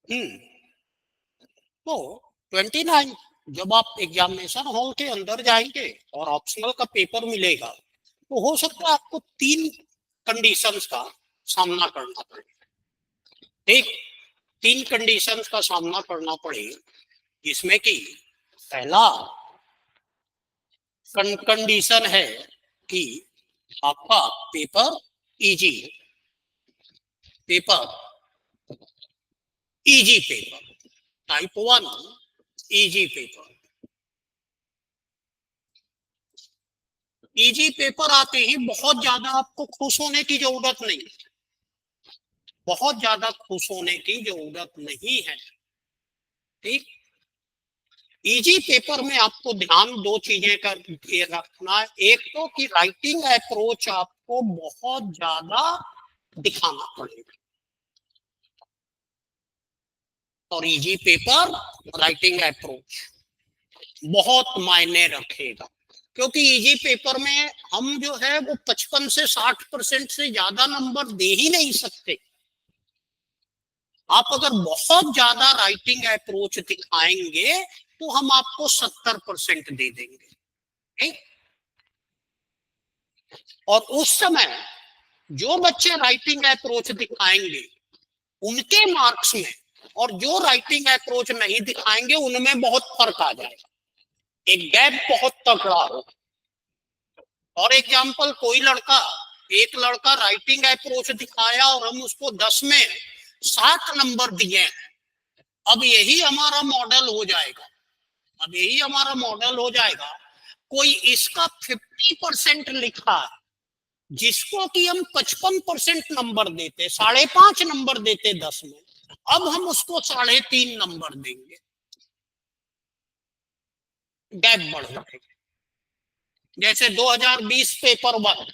हम्म तो 29, जब आप एग्जामिनेशन हॉल के अंदर जाएंगे और ऑप्शनल का पेपर मिलेगा, तो हो सकता है आपको 3 कंडीशंस का सामना करना पड़े। ठीक, 3 कंडीशंस का सामना करना पड़े, जिसमें कि पहला कंडीशन है कि आपका paper easy, paper easy paper, type 1 easy paper. Easy paper आते ही बहुत ज्यादा आपको खुश होने की जरूरत नहीं, बहुत ज्यादा खुश होने की जरूरत नहीं है। ठीक, इजी पेपर में आपको ध्यान दो चीजें का ये रखना है। एक तो कि राइटिंग अप्रोच आपको बहुत ज्यादा दिखाना पड़ेगा, और इजी पेपर राइटिंग अप्रोच बहुत मायने रखेगा, क्योंकि इजी पेपर में हम जो है वो 55 से 60% से ज्यादा नंबर दे ही नहीं सकते। आप अगर बहुत ज्यादा राइटिंग अप्रोच दिखाएंगे तो हम आपको 70% दे देंगे। ठीक? और उस समय जो बच्चे राइटिंग अप्रोच दिखाएंगे उनके मार्क्स में और जो राइटिंग अप्रोच नहीं दिखाएंगे उनमें बहुत फर्क आ जाएगा, एक गैप बहुत तगड़ा हो। और एग्जाम्पल, कोई लड़का, एक लड़का राइटिंग अप्रोच दिखाया और हम उसको 10 में 60 नंबर दिए, अब यही हमारा मॉडल हो जाएगा, अब यही हमारा मॉडल हो जाएगा। कोई इसका 50% लिखा है, जिसको कि हम 55% नंबर देते, 5.5 नंबर देते 10 में, अब हम उसको 3.5 नंबर देंगे, गैप बढ़ जाएगा। जैसे 2020 पेपर 1,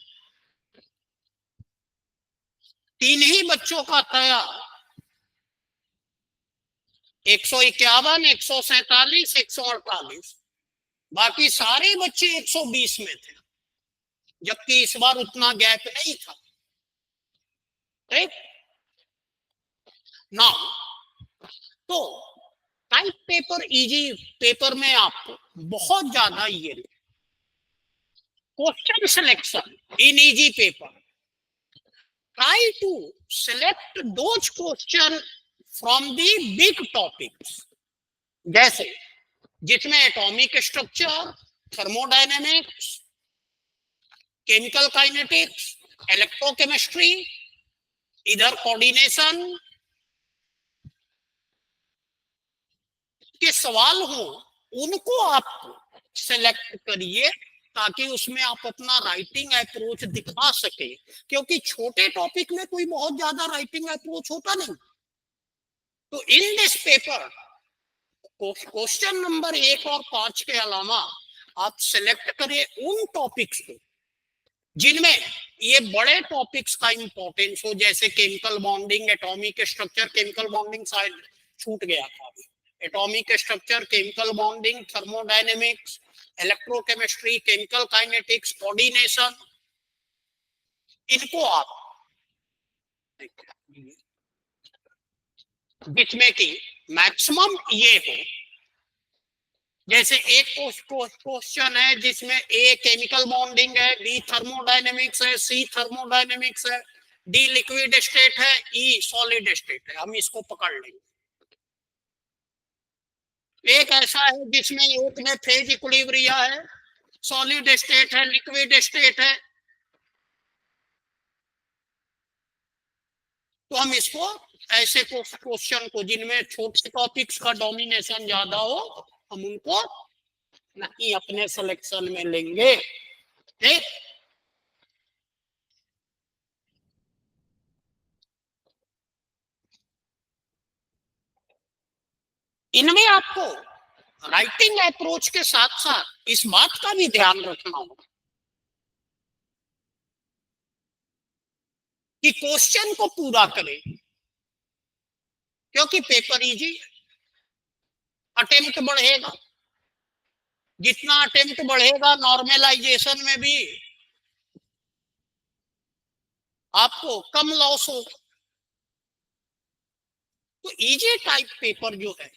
3 ही बच्चों का था, 151, 147, 148, बाकी सारे बच्चे 120 में थे, जबकि इस बार उतना गैप नहीं था। ठीक ना? तो टाइप पेपर इजी पेपर में आप बहुत ज्यादा ये question selection in easy paper, try to select those question from the big topics, जैसे जिसमें atomic structure, thermodynamics, chemical kinetics, electrochemistry, इधर कोऑर्डिनेशन के सवाल हो, उनको आप सेलेक्ट करिए, ताकि उसमें आप अपना राइटिंग अप्रोच दिखा सके, क्योंकि छोटे टॉपिक में कोई बहुत ज्यादा राइटिंग अप्रोच होता नहीं। तो in this paper question number 1 और 5 के अलावा आप सिलेक्ट करें उन टॉपिक्स को जिनमें ये बड़े टॉपिक्स का इंपॉर्टेंस हो, जैसे chemical bonding, atomic structure, chemical bonding शायद छूट गया था, atomic structure, chemical bonding, thermodynamics, electrochemistry, chemical kinetics, coordination, इनको आप जिसमें कि मैक्सिमम ये हो। जैसे एक क्वेश्चन है जिसमें ए केमिकल बॉन्डिंग है, बी थर्मोडायनेमिक्स है, सी थर्मोडायनेमिक्स है, डी लिक्विड स्टेट है, ई सॉलिड स्टेट है, हम इसको पकड़ लेंगे। एक ऐसा है जिसमें एक में फेज इक्विलिब्रिया है, सॉलिड स्टेट है, लिक्विड स्टेट है, तो हम इसको ऐसे क्वेश्चन को जिनमें छोटे टॉपिक्स का डोमिनेशन ज्यादा हो, हम उनको नहीं अपने सिलेक्शन में लेंगे। ठीक, इनमें आपको राइटिंग अप्रोच के साथ साथ इस बात का भी ध्यान रखना होगा कि क्वेश्चन को पूरा करें, क्योंकि पेपर इजी, अटेम्प्ट बढ़ेगा, जितना अटेम्प्ट बढ़ेगा नॉर्मलाइजेशन में भी आपको कम लॉस होगा। तो इजी टाइप पेपर जो है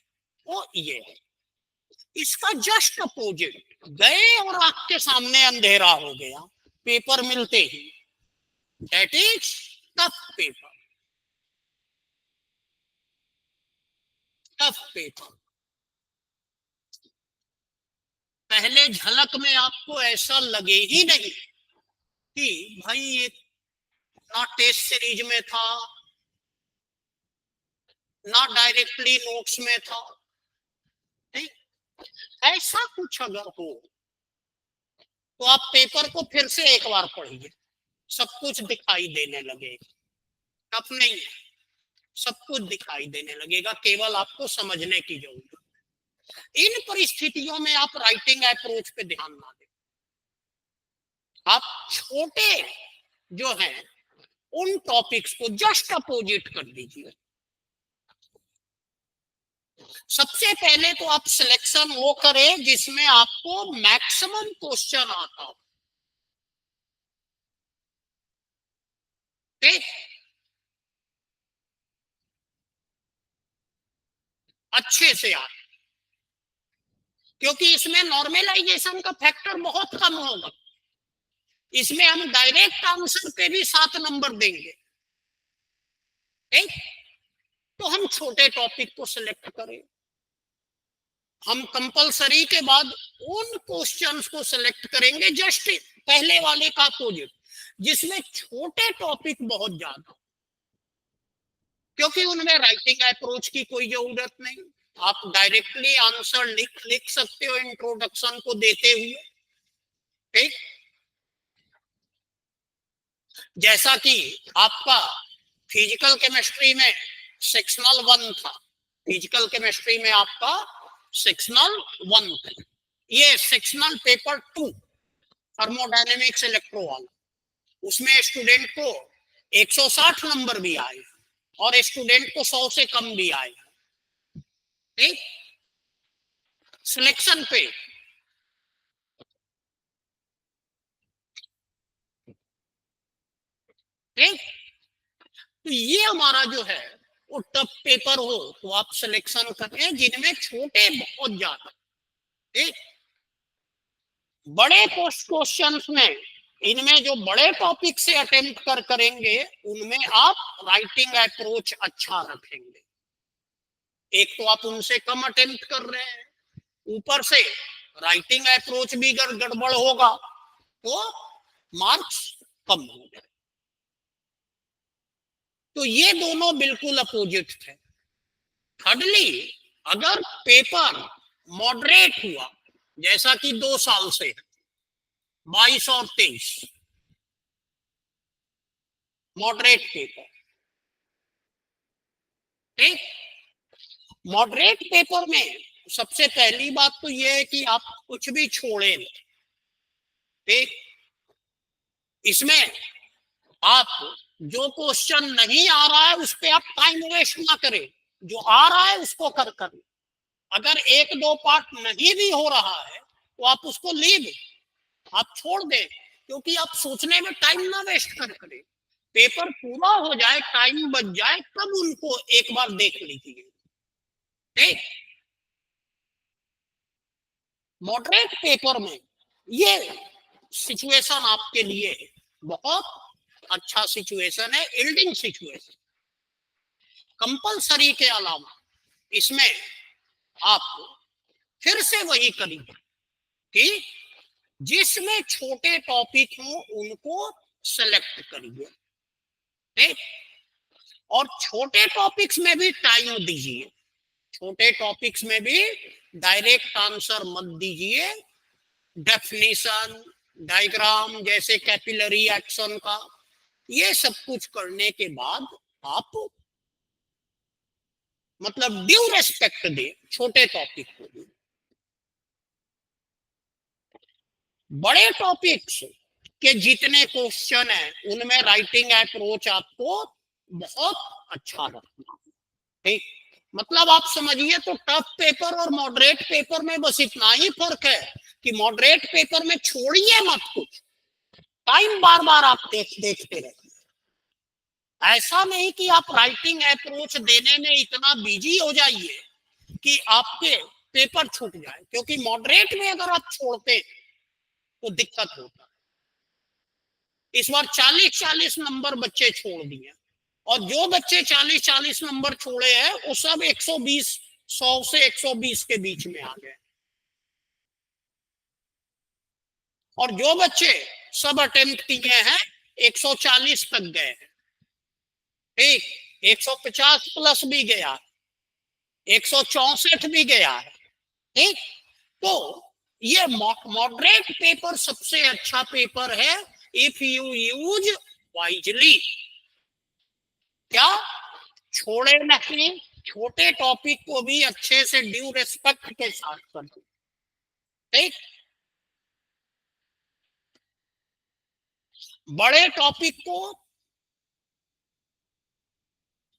वो ये है। इसका जस्ट अपोजिट, गए और आंख के सामने अंधेरा हो गया पेपर मिलते ही, that is tough paper. Tough paper पहले झलक में आपको ऐसा लगे ही नहीं कि भाई ये ना टेस्ट सीरीज में था ना डायरेक्टली नोट्स में था। नहीं, ऐसा कुछ अगर हो तो आप पेपर को फिर से एक बार पढ़िए, सब कुछ दिखाई देने लगेगा। टफ नहीं है, सब कुछ दिखाई देने लगेगा, केवल आपको समझने की जरूरत है। इन परिस्थितियों में आप राइटिंग अप्रोच पे ध्यान ना दें, आप छोटे जो हैं उन टॉपिक्स को जस्ट अपोजिट कर दीजिए। सबसे पहले तो आप सिलेक्शन वो करें जिसमें आपको मैक्सिमम क्वेश्चन आता हो। ठीक, अच्छे से आए, क्योंकि इसमें नॉर्मलाइजेशन का फैक्टर बहुत कम होगा। इसमें हम डायरेक्ट आंसर पे भी 7 नंबर देंगे। ठीक, तो हम छोटे टॉपिक को सिलेक्ट करें। हम कंपलसरी के बाद उन क्वेश्चंस को सिलेक्ट करेंगे जस्ट पहले वाले का अपोजिट, जिसमें छोटे टॉपिक बहुत ज्यादा, क्योंकि उनमें राइटिंग अप्रोच की कोई जरूरत नहीं। आप डायरेक्टली आंसर लिख सकते हो इंट्रोडक्शन को देते हुए। ठीक, जैसा कि आपका फिजिकल केमिस्ट्री में सेक्शनल 1 था, फिजिकल केमिस्ट्री में आपका सेक्शनल 1 था, ये सेक्शनल पेपर 2 थर्मोडायनेमिक्स इलेक्ट्रो वाला, उसमें स्टूडेंट को 160 नंबर भी आए और स्टूडेंट को 100 से कम भी आए। ठीक, सिलेक्शन पे ठीक, तो ये हमारा जो है वो टफ पेपर हो तो आप सिलेक्शन करें जिनमें छोटे बहुत ज्यादा। ठीक, बड़े क्वेश्चन में इनमें जो बड़े टॉपिक से अटेम्प्ट करेंगे उनमें आप राइटिंग अप्रोच अच्छा रखेंगे। एक तो आप उनसे कम अटेम्प्ट कर रहे हैं, ऊपर से राइटिंग अप्रोच भी गड़बड़ होगा तो मार्क्स कम होंगे। तो ये दोनों बिल्कुल अपोजिट थे। थर्डली, अगर पेपर मॉडरेट हुआ जैसा कि 2 साल से 22 और 23 मॉडरेट पेपर, ठीक, मॉडरेट पेपर में सबसे पहली बात तो यह है कि आप कुछ भी छोड़े नहीं। ठीक, इसमें आप जो क्वेश्चन नहीं आ रहा है उस पर आप टाइम वेस्ट ना करें, जो आ रहा है उसको कर अगर 1-2 पार्ट नहीं भी हो रहा है तो आप उसको लीव, आप छोड़ दें, क्योंकि आप सोचने में टाइम ना वेस्ट करें। पेपर पूरा हो जाए, टाइम बच जाए, तब उनको एक बार देख लीजिए। ठीक, मॉडरेट पेपर में ये सिचुएशन आपके लिए बहुत अच्छा सिचुएशन है, इल्डिंग सिचुएशन। कंपलसरी के अलावा इसमें आप फिर से वही करिए कि जिसमें छोटे टॉपिक हो उनको सेलेक्ट करिए। ठीक, और छोटे टॉपिक्स में भी टाइम दीजिए, छोटे टॉपिक्स में भी डायरेक्ट आंसर मत दीजिए। डेफिनेशन, डायग्राम, जैसे कैपिलरी एक्शन का, ये सब कुछ करने के बाद आप मतलब ड्यू रेस्पेक्ट दे छोटे टॉपिक को भी। बड़े टॉपिक्स के जितने क्वेश्चन है उनमें राइटिंग अप्रोच आपको बहुत अच्छा रखना। ठीक, मतलब आप समझिए तो टफ पेपर और मॉडरेट पेपर में बस इतना ही फर्क है कि मॉडरेट पेपर में छोड़िए मत कुछ, टाइम बार बार आप देखते रहिए। ऐसा नहीं कि आप राइटिंग अप्रोच देने में इतना बिजी हो जाइए कि आपके पेपर छूट जाए, क्योंकि मॉडरेट में अगर आप छोड़ते तो दिक्कत होता है। इस बार 40-40 नंबर बच्चे छोड़ दिए, और जो बच्चे 40-40 नंबर छोड़े हैं वो सब 120, 100 से 120 के बीच में आ गए, और जो बच्चे सब अटेम्प्ट किए हैं 140 तक गए हैं। ठीक, 150 प्लस भी गया, 164 भी गया है। ठीक, तो ये मॉडरेट पेपर सबसे अच्छा पेपर है इफ यू यूज वाइजली। क्या, छोड़े नहीं, छोटे टॉपिक को भी अच्छे से ड्यू रेस्पेक्ट के साथ कर। ठीक, बड़े टॉपिक को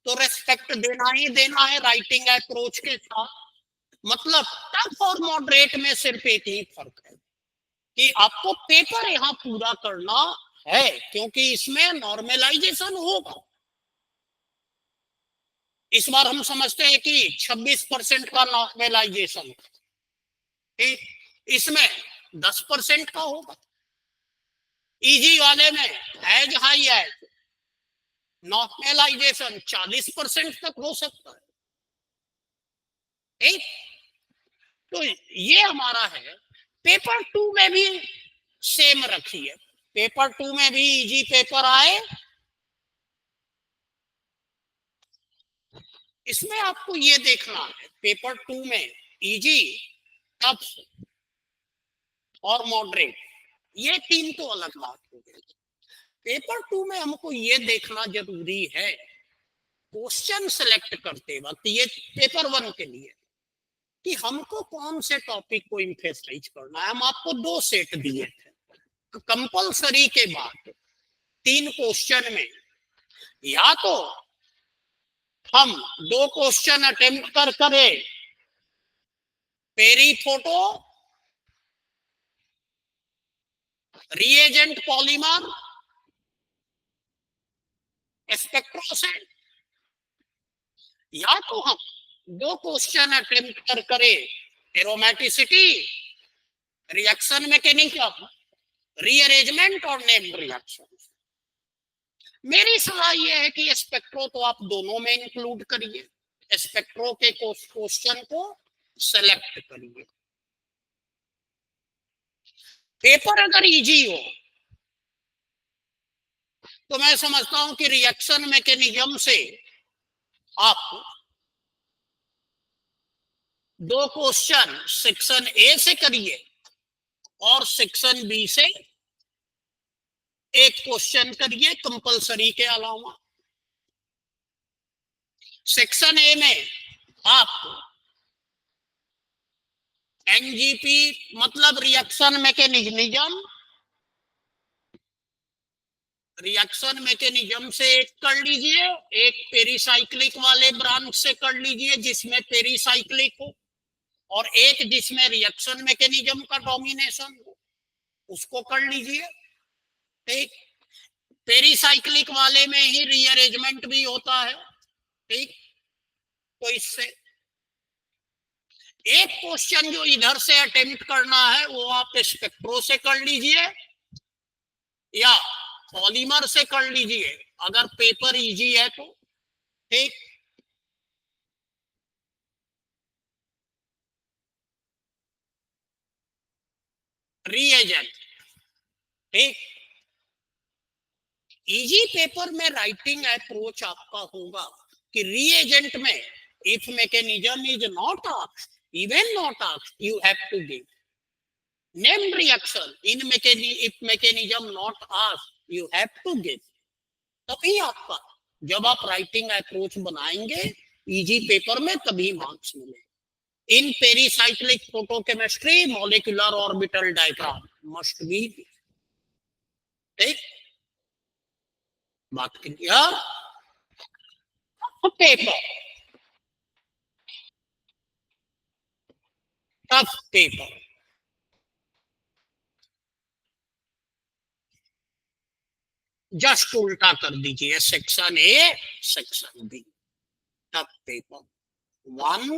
तो रेस्पेक्ट देना ही देना है राइटिंग अप्रोच के साथ। मतलब टफ और मॉडरेट में सिर्फ एक ही फर्क है कि आपको पेपर यहाँ पूरा करना है, क्योंकि इसमें नॉर्मलाइजेशन होगा। इस बार हम समझते हैं कि 26% का नॉर्मलाइजेशन, ठीक, इसमें 10% का होगा। इजी वाले में एज हाई एज नॉर्मलाइजेशन 40% तक हो सकता है। ठीक, तो ये हमारा है। पेपर 2 में भी सेम रखिए, पेपर 2 में भी इजी पेपर आए। इसमें आपको ये देखना है पेपर 2 में इजी, टफ और मॉडरेट, ये तीन तो अलग बात हो गई। पेपर 2 में हमको ये देखना जरूरी है क्वेश्चन सेलेक्ट करते वक्त, ये पेपर 1 के लिए, कि हमको कौन से टॉपिक को इम्फेसाइज करना है। हम आपको 2 सेट दिए थे, कंपलसरी के बाद 3 क्वेश्चन में या तो हम 2 क्वेश्चन अटेम्प्ट करे peri photo, reagent polymer, spectro से, या तो हम 2 क्वेश्चन अटेम्प्ट करे एरोमेटिसिटी, रिएक्शन मैकेनिज्म, रीअरेंजमेंट और नेम्ड रिएक्शन। मेरी सलाह यह है कि स्पेक्ट्रो तो आप दोनों में इंक्लूड करिए, स्पेक्ट्रो के क्वेश्चन को सेलेक्ट करिए। पेपर अगर इजी हो तो मैं समझता हूं कि रिएक्शन मैकेनिज्म से आप 2 क्वेश्चन सेक्शन ए से करिए और सेक्शन बी से एक क्वेश्चन करिए कंपलसरी के अलावा। सेक्शन ए में आप एनजीपी मतलब रिएक्शन मैकेनिज्म, रिएक्शन मैकेनिज्म से एक कर लीजिए, एक पेरीसाइक्लिक वाले ब्रांच से कर लीजिए जिसमें पेरीसाइक्लिक हो, और एक जिसमें रिएक्शन मैकेनिज्म का डोमिनेशन हो, उसको कर लीजिए। ठीक, पेरीसाइक्लिक वाले में ही रीअरेंजमेंट भी होता है। ठीक, तो इससे एक क्वेश्चन जो इधर से अटेम्प्ट करना है वो आप स्पेक्ट्रो से कर लीजिए या पॉलीमर से कर लीजिए अगर पेपर इजी है तो। ठीक, रीएजेंट। ठीक, इजी पेपर में राइटिंग अप्रोच आपका होगा कि रीएजेंट में if mechanism is not asked, even not asked, you have to give named reaction in if mechanism not asked, you have to give. तभी आपका, जब आप राइटिंग अप्रोच बनाएंगे इजी पेपर में, तभी मार्क्स मिले। In pericyclic photochemistry molecular orbital diagram must be. ठीक, बात clear. Paper, tough paper, just उल्टा कर दीजिए, सेक्शन ए सेक्शन बी, तब पेपर 1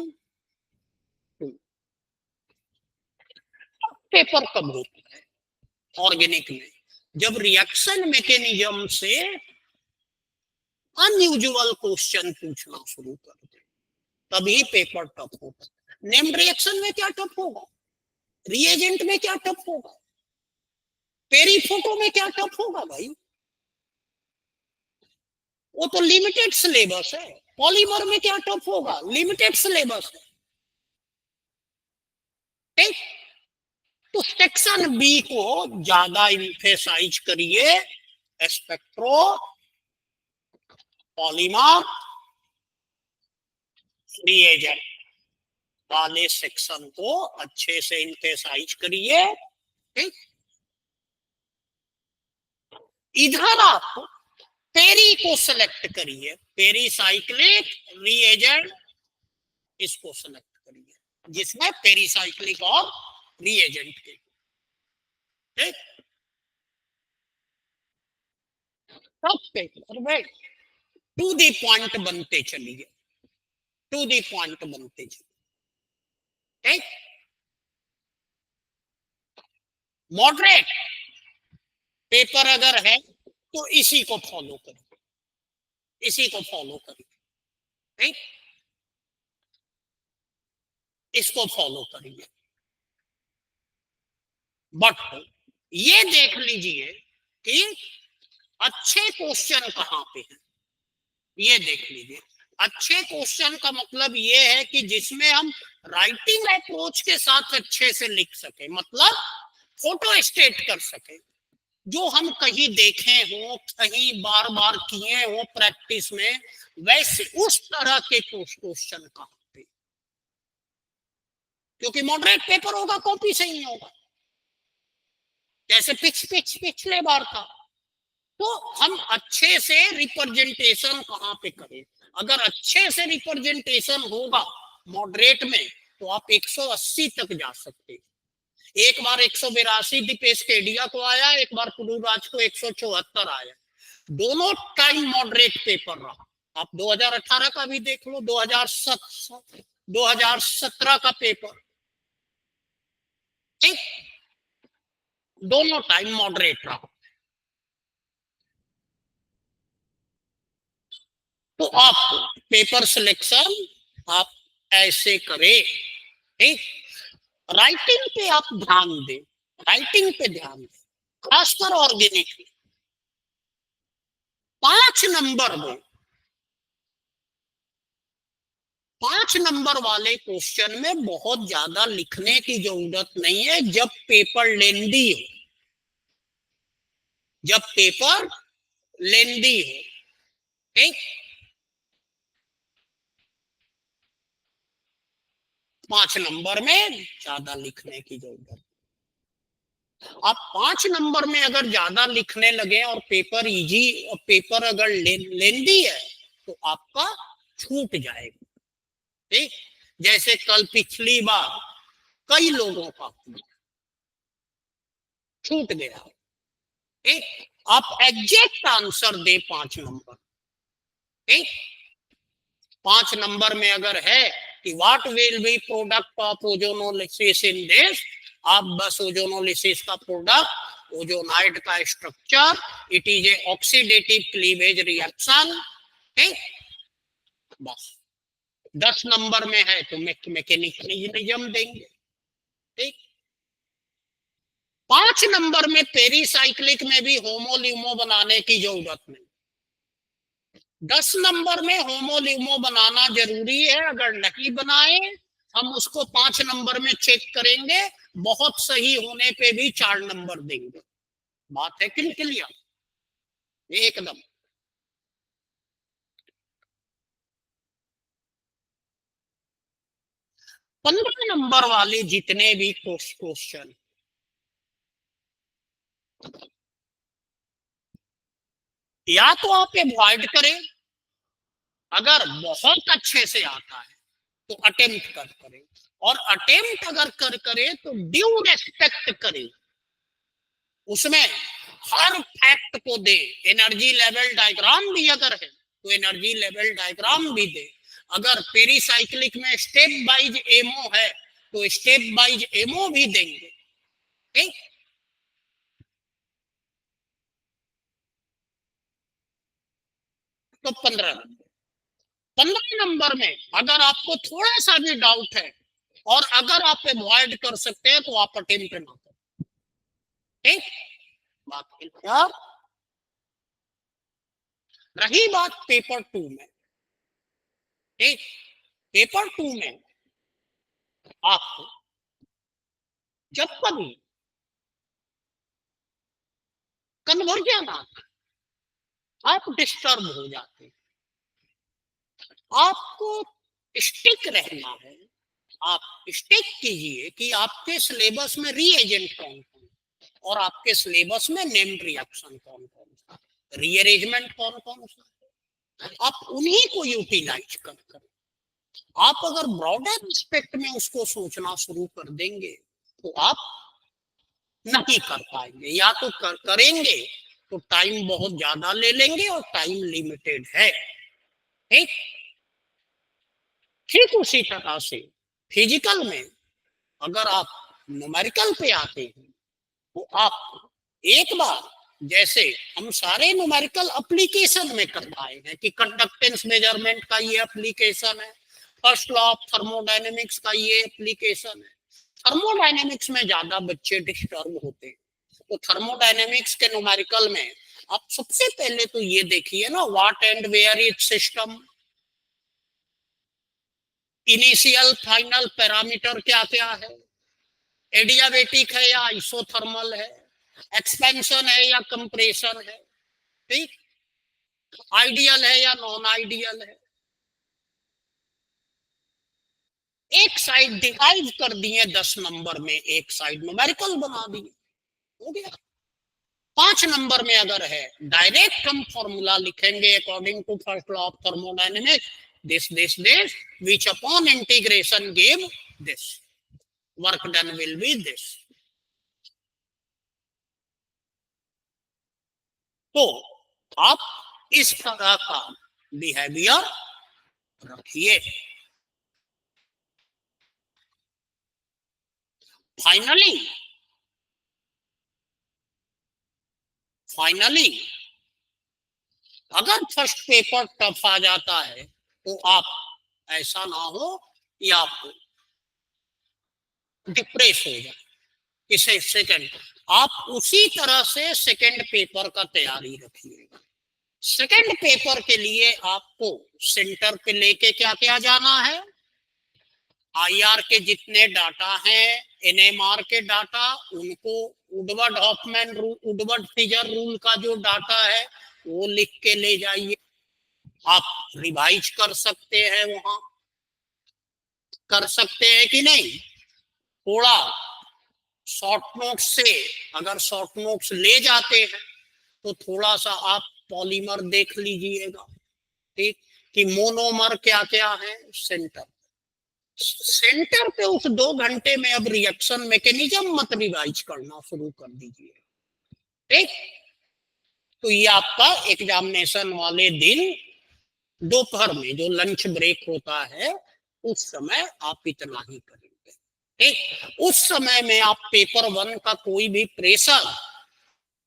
2। पेपर कब होता है ऑर्गेनिक में? जब रिएक्शन मैकेनिज्म से अनयूजुअल क्वेश्चन पूछना शुरू कर दे, तभी पेपर टफ होता है। नेम्ड रिएक्शन में क्या टफ होगा, रिएजेंट में क्या टफ होगा, पेरीफोटो में क्या टफ होगा भाई, वो तो लिमिटेड सिलेबस है। पॉलीमर में क्या टफ होगा, लिमिटेड सिलेबस है। ठीक, तो सेक्शन बी को ज्यादा इम्फेसाइज करिए, स्पेक्ट्रो पॉलीमर रिएजेंट वाले सेक्शन को अच्छे से इम्फेसाइज करिए। ठीक, इधर आप पेरी को सिलेक्ट करिए, पेरीसाइक्लिक रिएजेंट, इसको सिलेक्ट करिए जिसमें पेरीसाइक्लिक और रिएजेंट के। ठीक, सब पेपर में टू दी पॉइंट बनते चलिए, टू दी पॉइंट बनते चलिए। ठीक, मॉडरेट पेपर अगर है तो इसी को फॉलो करिए, इसी को फॉलो करिए। ठीक, इसको फॉलो करिए, बट ये देख लीजिए कि अच्छे क्वेश्चन कहाँ पे हैं। ये देख लीजिए, अच्छे क्वेश्चन का मतलब ये है कि जिसमें हम राइटिंग अप्रोच के साथ अच्छे से लिख सके, मतलब फोटो स्टेट कर सके, जो हम कहीं देखे हो, कहीं बार बार किए हो प्रैक्टिस में, वैसे उस तरह के क्वेश्चन कहाँ पे। क्योंकि मॉडरेट पेपर होगा, कॉपी से ही होगा, जैसे पिछले बार था। तो हम अच्छे से रिप्रेजेंटेशन कहाँ पे करें। अगर अच्छे से रिप्रेजेंटेशन होगा मॉडरेट में तो आप 180 तक जा सकते हैं। एक बार 182 दीपेश केडिया को आया, एक बार पुरुराज को 174 आया। दोनों टाइम मॉडरेट पेपर रहा। आप 2018 का भी देख लो, 2017 का पेपर, ठीक, दोनों टाइम मॉडरेट रहा। तो आप पेपर सिलेक्शन आप ऐसे करें। ठीक, राइटिंग पे आप ध्यान दें, राइटिंग पे ध्यान दें, खासकर ऑर्गेनिक 5 नंबर में, 5 नंबर वाले क्वेश्चन में बहुत ज्यादा लिखने की जरूरत नहीं है जब पेपर लेंदी हो, जब पेपर लेंदी हो। ठीक, 5 नंबर में ज्यादा लिखने की जरूरत। आप 5 नंबर में अगर ज्यादा लिखने लगे और पेपर इजी, पेपर अगर लेंदी है तो आपका छूट जाएगा। ठीक, जैसे कल पिछली बार कई लोगों का छूट गया। ठीक, आप एग्जैक्ट आंसर दे 5 नंबर। ठीक, 5 नंबर में अगर है कि what will be product of ozonolysis in this, आप बस ओजोनोलिसिस का प्रोडक्ट, ओजोनाइड का structure, it is a oxidative cleavage reaction. ठीक, बस 10 नंबर में है तो मैकेनिज्म देंगे। ठीक, 5 नंबर में पेरीसाइक्लिक में भी होमोल्यूमो बनाने की जरूरत नहीं। 10 नंबर में होमोल्यूमो बनाना जरूरी है, अगर नहीं बनाए हम उसको 5 नंबर में चेक करेंगे, बहुत सही होने पे भी 4 नंबर देंगे। बात है कि क्लियर एकदम। पंद्रह नंबर वाले जितने भी क्वेश्चन या तो आप अवॉइड करें, अगर बहुत अच्छे से आता है तो अटेम्प्ट करें, और अटेम्प्ट अगर करे तो ड्यू रेस्पेक्ट करें। उसमें हर फैक्ट को दे, एनर्जी लेवल डायग्राम भी अगर है तो एनर्जी लेवल डायग्राम भी दे, अगर पेरीसाइक्लिक में स्टेप वाइज एमओ है तो स्टेप वाइज एमओ भी देंगे। ठीक, तो 15 नंबर में अगर आपको थोड़ा सा भी डाउट है और अगर आप अवॉइड कर सकते हैं तो आप अटेम्प्ट ना करें। ठीक, बात क्लियर। रही बात पेपर 2 में, ठीक, पेपर 2 में आपको जब कभी कन्वर्जन आता आप डिस्टर्ब हो जाते हैं, आपको स्टिक रहना है, आप स्टिक कीजिए कि आपके सिलेबस में रीएजेंट कौन कौन और आपके सिलेबस में नेम्ड रिएक्शन कौन कौन सा, रीअरेंजमेंट कौन कौन सा, आप उन्हीं को यूटिलाइज कर आप अगर ब्रॉडर एस्पेक्ट में उसको सोचना शुरू कर देंगे तो आप नहीं कर पाएंगे, या तो करेंगे तो टाइम बहुत ज्यादा ले लेंगे और टाइम लिमिटेड है। ठीक, ठीक उसी तरह से फिजिकल में अगर आप न्यूमेरिकल पे आते हैं तो आप एक बार, जैसे हम सारे न्यूमेरिकल एप्लीकेशन में कर पाए हैं कि कंडक्टेंस मेजरमेंट का ये एप्लीकेशन है, फर्स्ट लॉ ऑफ थर्मोडायनेमिक्स का ये एप्लीकेशन है। थर्मोडायनेमिक्स में ज्यादा बच्चे डिस्टर्ब होते हैं, तो थर्मोडायनेमिक्स के न्यूमेरिकल में आप सबसे पहले तो ये देखिए ना, what and where is system, initial final parameter क्या क्या है, एडियाबेटिक है या आइसोथर्मल है, एक्सपेंशन है या कंप्रेशन है, ठीक, आइडियल है या नॉन आइडियल है। एक साइड डिवाइड कर दिए 10 नंबर में, एक साइड न्यूमेरिकल बना दिए, हो गया। 5 नंबर में अगर है डायरेक्ट हम फॉर्मूला लिखेंगे according to first law of thermodynamics, this which upon integration gave this, work done will be this। तो आप इस तरह का बिहेवियर रखिए। फाइनली अगर फर्स्ट पेपर टफ आ जाता है तो आप ऐसा ना हो कि आप डिप्रेस हो जाए। इसे सेकंड आप उसी तरह से सेकंड पेपर का तैयारी रखिएगा। सेकंड पेपर के लिए आपको सेंटर पे लेके क्या क्या जाना है, आईआर के जितने डाटा हैं, एनएमआर के डाटा, उनको वुडवर्ड हॉफमैन वुडवर्ड फिजर रूल का जो डाटा है वो लिख के ले जाइए। आप रिवाइज कर सकते हैं, वहां कर सकते हैं कि नहीं, थोड़ा शॉर्ट नोट्स से अगर शॉर्ट नोट्स ले जाते हैं तो थोड़ा सा आप पॉलीमर देख लीजिएगा, ठीक, कि मोनोमर क्या क्या है। सेंटर पे उस 2 घंटे में अब रिएक्शन मैकेनिज्म मत रिवाइज करना शुरू कर दीजिए। ठीक, तो ये आपका एग्जामिनेशन वाले दिन दोपहर में जो लंच ब्रेक होता है उस समय आप इतना ही करेंगे। ठीक, उस समय में आप पेपर 1 का कोई भी प्रेशर,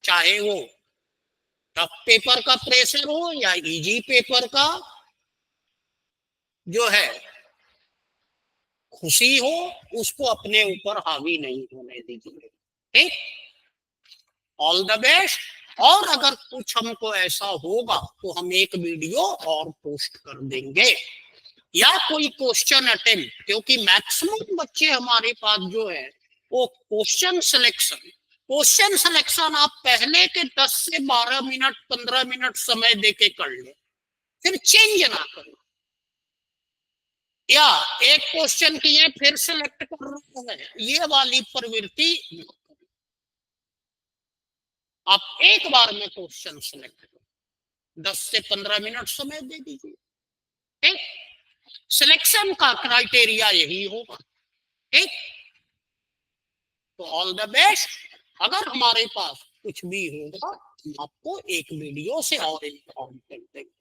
चाहे वो टफ पेपर का प्रेशर हो या इजी पेपर का, जो है खुशी हो, उसको अपने ऊपर हावी नहीं होने दीजिए। ठीक, ऑल द बेस्ट। और अगर कुछ हमको ऐसा होगा तो हम एक वीडियो और पोस्ट कर देंगे या कोई क्वेश्चन अटेम्प्ट, क्योंकि मैक्सिमम बच्चे हमारे पास जो है वो क्वेश्चन सिलेक्शन आप पहले के 10 से 12 मिनट 15 मिनट समय देके कर ले, फिर चेंज ना करो, या एक क्वेश्चन किए फिर सिलेक्ट कर रहे हैं, ये वाली प्रवृत्ति। आप एक बार में क्वेश्चन सिलेक्ट करो, 10 से 15 मिनट समय दे दीजिए। ठीक, सिलेक्शन का क्राइटेरिया यही होगा। ठीक, तो ऑल द बेस्ट। अगर हमारे पास कुछ भी होगा हम आपको एक वीडियो से और इन्फॉर्म कर देंगे।